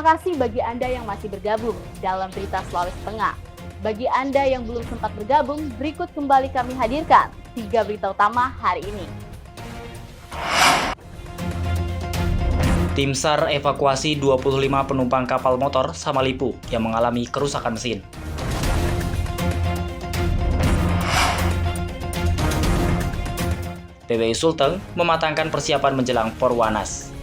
Terima kasih bagi Anda yang masih bergabung dalam Berita Sulawesi Tengah. Bagi Anda yang belum sempat bergabung, berikut kembali kami hadirkan 3 berita utama hari ini. Tim SAR evakuasi 25 penumpang kapal motor Samalipu yang mengalami kerusakan mesin. PWI Sulteng mematangkan persiapan menjelang Porwanas.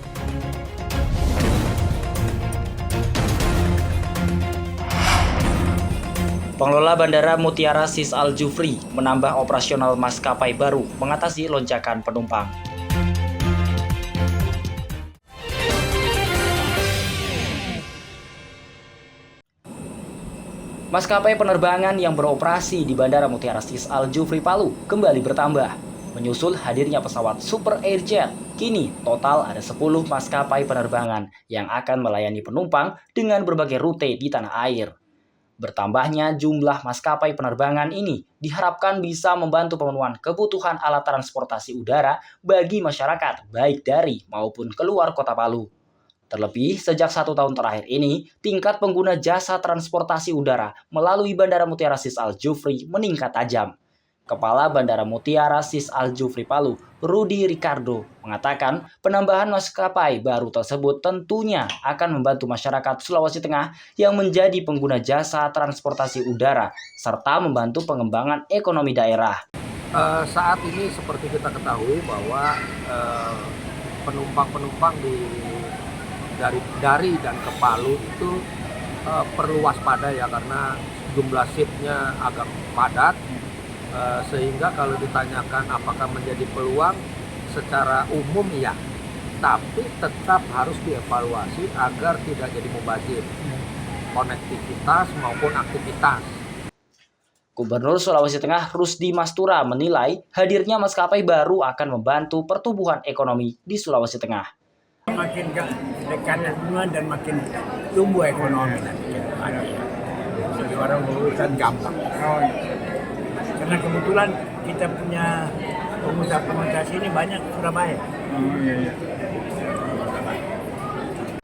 Pengelola Bandara Mutiara Sis Al Jufri menambah operasional maskapai baru mengatasi lonjakan penumpang. Maskapai penerbangan yang beroperasi di Bandara Mutiara Sis Al Jufri Palu kembali bertambah. Menyusul hadirnya pesawat Super Airjet, kini total ada 10 maskapai penerbangan yang akan melayani penumpang dengan berbagai rute di tanah air. Bertambahnya jumlah maskapai penerbangan ini diharapkan bisa membantu pemenuhan kebutuhan alat transportasi udara bagi masyarakat baik dari maupun keluar kota Palu. Terlebih, sejak 1 tahun terakhir ini, tingkat pengguna jasa transportasi udara melalui Bandara Mutiara Sis Al Jufri meningkat tajam. Kepala Bandara Mutiara Sis Al Jufri Palu, Rudi Ricardo, mengatakan penambahan maskapai baru tersebut tentunya akan membantu masyarakat Sulawesi Tengah yang menjadi pengguna jasa transportasi udara, serta membantu pengembangan ekonomi daerah. Saat ini seperti kita ketahui bahwa penumpang-penumpang dari dan ke Palu itu perlu waspada ya, karena jumlah seatnya agak padat. Sehingga kalau ditanyakan apakah menjadi peluang, secara umum ya, tapi tetap harus dievaluasi agar tidak jadi mubazir konektivitas maupun aktivitas. Gubernur Sulawesi Tengah Rusdi Mastura menilai hadirnya maskapai baru akan membantu pertumbuhan ekonomi di Sulawesi Tengah. Makin tekanan bunga dan makin tumbuh ekonomi nanti. Jadi orang berurusan gampang. Karena kebetulan kita punya pengusaha-pengusaha sini banyak Surabaya.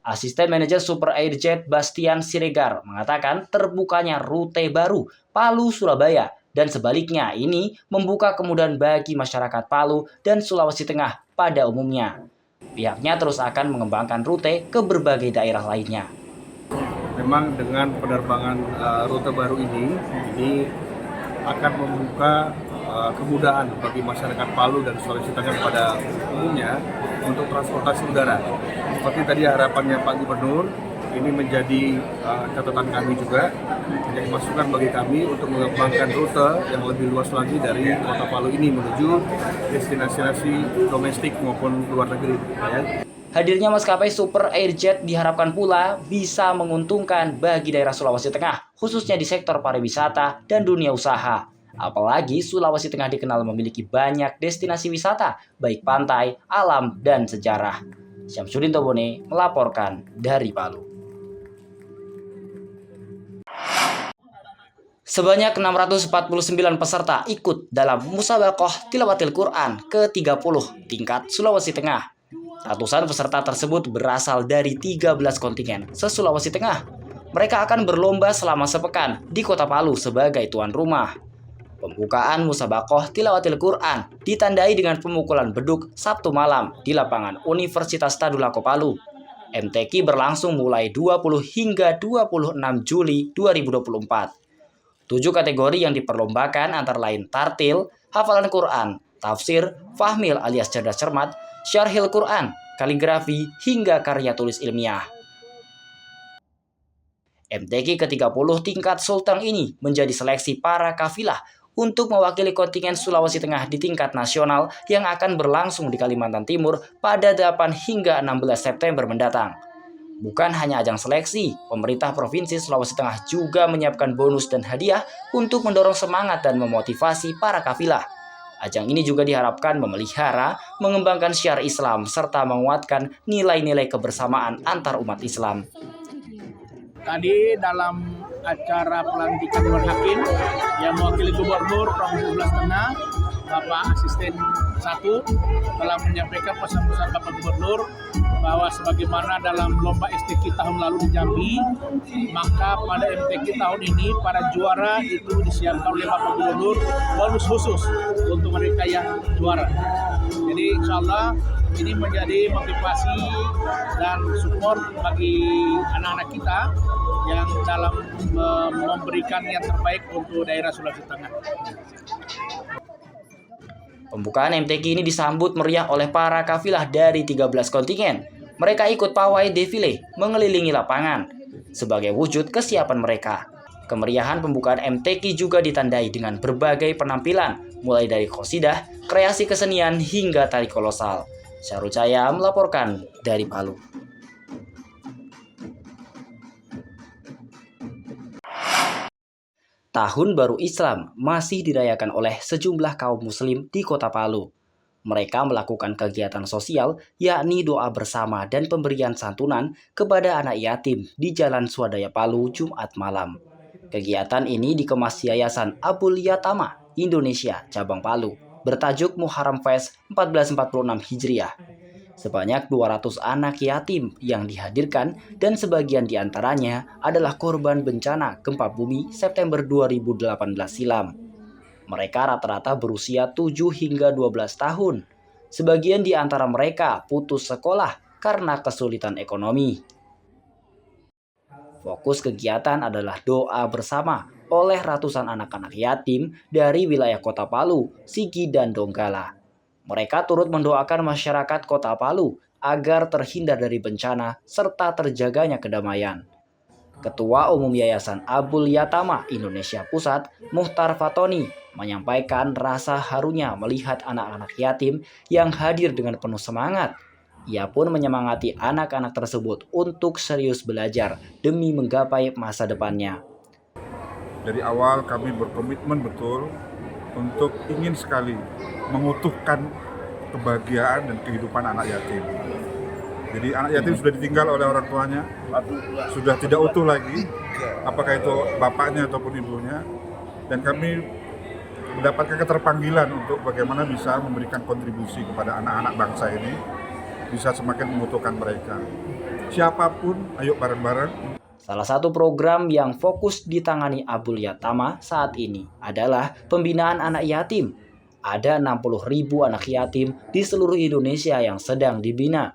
Asisten Manajer Super Airjet Bastian Siregar mengatakan terbukanya rute baru Palu-Surabaya dan sebaliknya ini membuka kemudahan bagi masyarakat Palu dan Sulawesi Tengah pada umumnya. Pihaknya terus akan mengembangkan rute ke berbagai daerah lainnya. Memang dengan penerbangan rute baru ini akan membuka kemudahan bagi masyarakat Palu dan Sulawesi Tengah pada umumnya untuk transportasi udara. Seperti tadi harapannya Pak Gubernur, ini menjadi catatan kami juga, menjadi masukan bagi kami untuk mengembangkan rute yang lebih luas lagi dari kota Palu ini menuju destinasi domestik maupun luar negeri. Hadirnya maskapai Super Airjet diharapkan pula bisa menguntungkan bagi daerah Sulawesi Tengah, khususnya di sektor pariwisata dan dunia usaha. Apalagi Sulawesi Tengah dikenal memiliki banyak destinasi wisata, baik pantai, alam, dan sejarah. Syamsuddin Tobone melaporkan dari Palu. Sebanyak 649 peserta ikut dalam Musabaqah Tilawatil Quran ke-30 tingkat Sulawesi Tengah. Ratusan peserta tersebut berasal dari 13 kontingen se-Sulawesi Tengah. Mereka akan berlomba selama sepekan di Kota Palu sebagai tuan rumah. Pembukaan Musabaqah Tilawatil Quran ditandai dengan pemukulan beduk Sabtu malam di lapangan Universitas Tadulako Palu. MTQ berlangsung mulai 20 hingga 26 Juli 2024. 7 kategori yang diperlombakan antara lain tartil, hafalan Quran, tafsir, fahmil alias cerdas cermat, syarhil Quran, kaligrafi, hingga karya tulis ilmiah. MTQ ke-30 tingkat Sulteng ini menjadi seleksi para kafilah untuk mewakili kontingen Sulawesi Tengah di tingkat nasional yang akan berlangsung di Kalimantan Timur pada 8 hingga 16 September mendatang. Bukan hanya ajang seleksi, pemerintah Provinsi Sulawesi Tengah juga menyiapkan bonus dan hadiah untuk mendorong semangat dan memotivasi para kafilah. Ajang ini juga diharapkan memelihara, mengembangkan syiar Islam, serta menguatkan nilai-nilai kebersamaan antar umat Islam. Tadi dalam acara pelantikan Dewan Hakim yang mewakili Gubernur Provinsi Sulawesi Tengah, Bapak Asisten 1 telah menyampaikan pesan-pesan Bapak Gubernur bahwa sebagaimana dalam lomba STQ tahun lalu di Jambi, maka pada MTQ tahun ini para juara itu disiapkan oleh Bapak Gubernur bonus khusus untuk mereka yang juara. Jadi insya Allah ini menjadi motivasi dan support bagi anak-anak kita yang dalam memberikan yang terbaik untuk daerah Sulawesi Tengah. Pembukaan MTQ ini disambut meriah oleh para kafilah dari 13 kontingen. Mereka ikut pawai defile mengelilingi lapangan sebagai wujud kesiapan mereka. Kemeriahan pembukaan MTQ juga ditandai dengan berbagai penampilan, mulai dari qasidah, kreasi kesenian hingga tari kolosal. Syahrul Cahaya melaporkan dari Palu. Tahun Baru Islam masih dirayakan oleh sejumlah kaum muslim di Kota Palu. Mereka melakukan kegiatan sosial, yakni doa bersama dan pemberian santunan kepada anak yatim di Jalan Swadaya Palu Jumat malam. Kegiatan ini dikemas Yayasan Abul Yatama Indonesia Cabang Palu bertajuk Muharram Fest 1446 Hijriah. Sebanyak 200 anak yatim yang dihadirkan dan sebagian diantaranya adalah korban bencana gempa bumi September 2018 silam. Mereka rata-rata berusia 7 hingga 12 tahun. Sebagian di antara mereka putus sekolah karena kesulitan ekonomi. Fokus kegiatan adalah doa bersama oleh ratusan anak-anak yatim dari wilayah Kota Palu, Sigi, dan Donggala. Mereka turut mendoakan masyarakat Kota Palu agar terhindar dari bencana serta terjaganya kedamaian. Ketua Umum Yayasan Abul Yatama Indonesia Pusat, Muhtar Fatoni, menyampaikan rasa harunya melihat anak-anak yatim yang hadir dengan penuh semangat. Ia pun menyemangati anak-anak tersebut untuk serius belajar demi menggapai masa depannya. Dari awal kami berkomitmen betul untuk ingin sekali mengutuhkan kebahagiaan dan kehidupan anak yatim. Jadi anak yatim sudah ditinggal oleh orang tuanya, sudah tidak utuh lagi, apakah itu bapaknya ataupun ibunya. Dan kami mendapatkan keterpanggilan untuk bagaimana bisa memberikan kontribusi kepada anak-anak bangsa ini, bisa semakin mengutuhkan mereka. Siapapun, ayo bareng-bareng. Salah satu program yang fokus ditangani Abul Yatama saat ini adalah pembinaan anak yatim. Ada 60.000 anak yatim di seluruh Indonesia yang sedang dibina.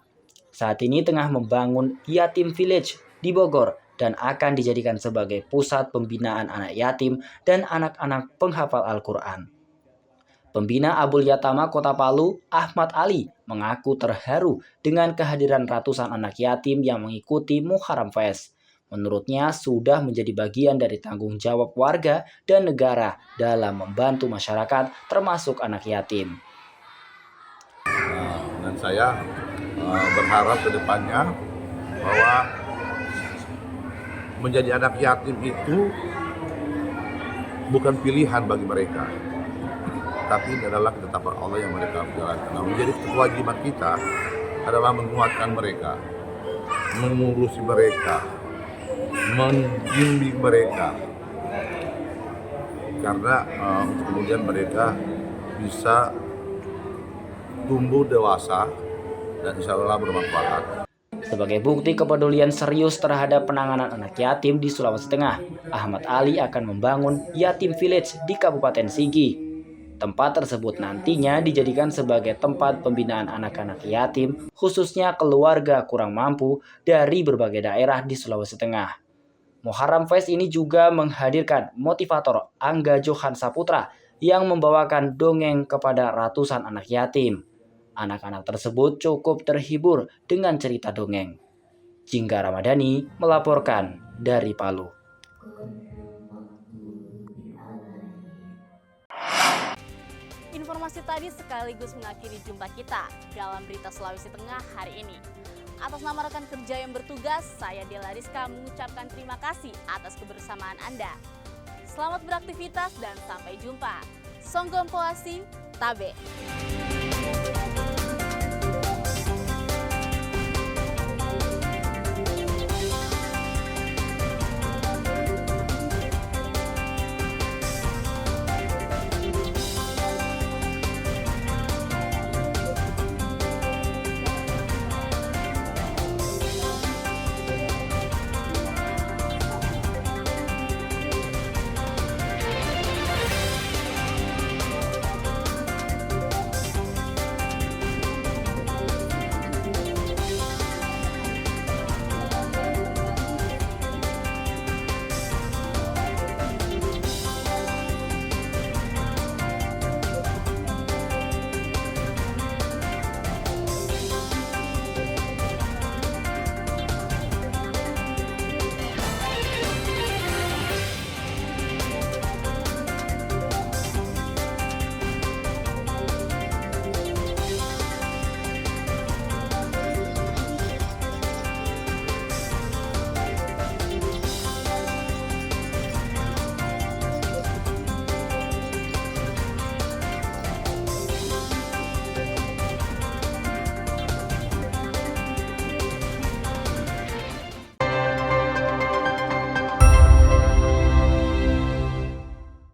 Saat ini tengah membangun Yatim Village di Bogor dan akan dijadikan sebagai pusat pembinaan anak yatim dan anak-anak penghafal Al-Quran. Pembina Abul Yatama Kota Palu, Ahmad Ali, mengaku terharu dengan kehadiran ratusan anak yatim yang mengikuti Muharram Fest. Menurutnya sudah menjadi bagian dari tanggung jawab warga dan negara dalam membantu masyarakat termasuk anak yatim. Dan saya berharap ke depannya bahwa menjadi anak yatim itu bukan pilihan bagi mereka, tapi ini adalah ketetapan Allah yang mereka jalankan. Nah, menjadi kewajiban kita adalah menguatkan mereka, mengurusi mereka, membimbing mereka, karena untuk kemudian mereka bisa tumbuh dewasa dan insya Allah bermanfaat. Sebagai bukti kepedulian serius terhadap penanganan anak yatim di Sulawesi Tengah, Ahmad Ali akan membangun Yatim Village di Kabupaten Sigi. Tempat tersebut nantinya dijadikan sebagai tempat pembinaan anak-anak yatim, khususnya keluarga kurang mampu dari berbagai daerah di Sulawesi Tengah. Muharram Fest ini juga menghadirkan motivator Angga Johan Saputra yang membawakan dongeng kepada ratusan anak yatim. Anak-anak tersebut cukup terhibur dengan cerita dongeng. Jingga Ramadhani melaporkan dari Palu. Informasi tadi sekaligus mengakhiri jumpa kita dalam Berita Sulawesi Tengah hari ini. Atas nama rekan kerja yang bertugas, saya Dela Rizka mengucapkan terima kasih atas kebersamaan Anda. Selamat beraktivitas dan sampai jumpa. Songgom Poasi, Tabe.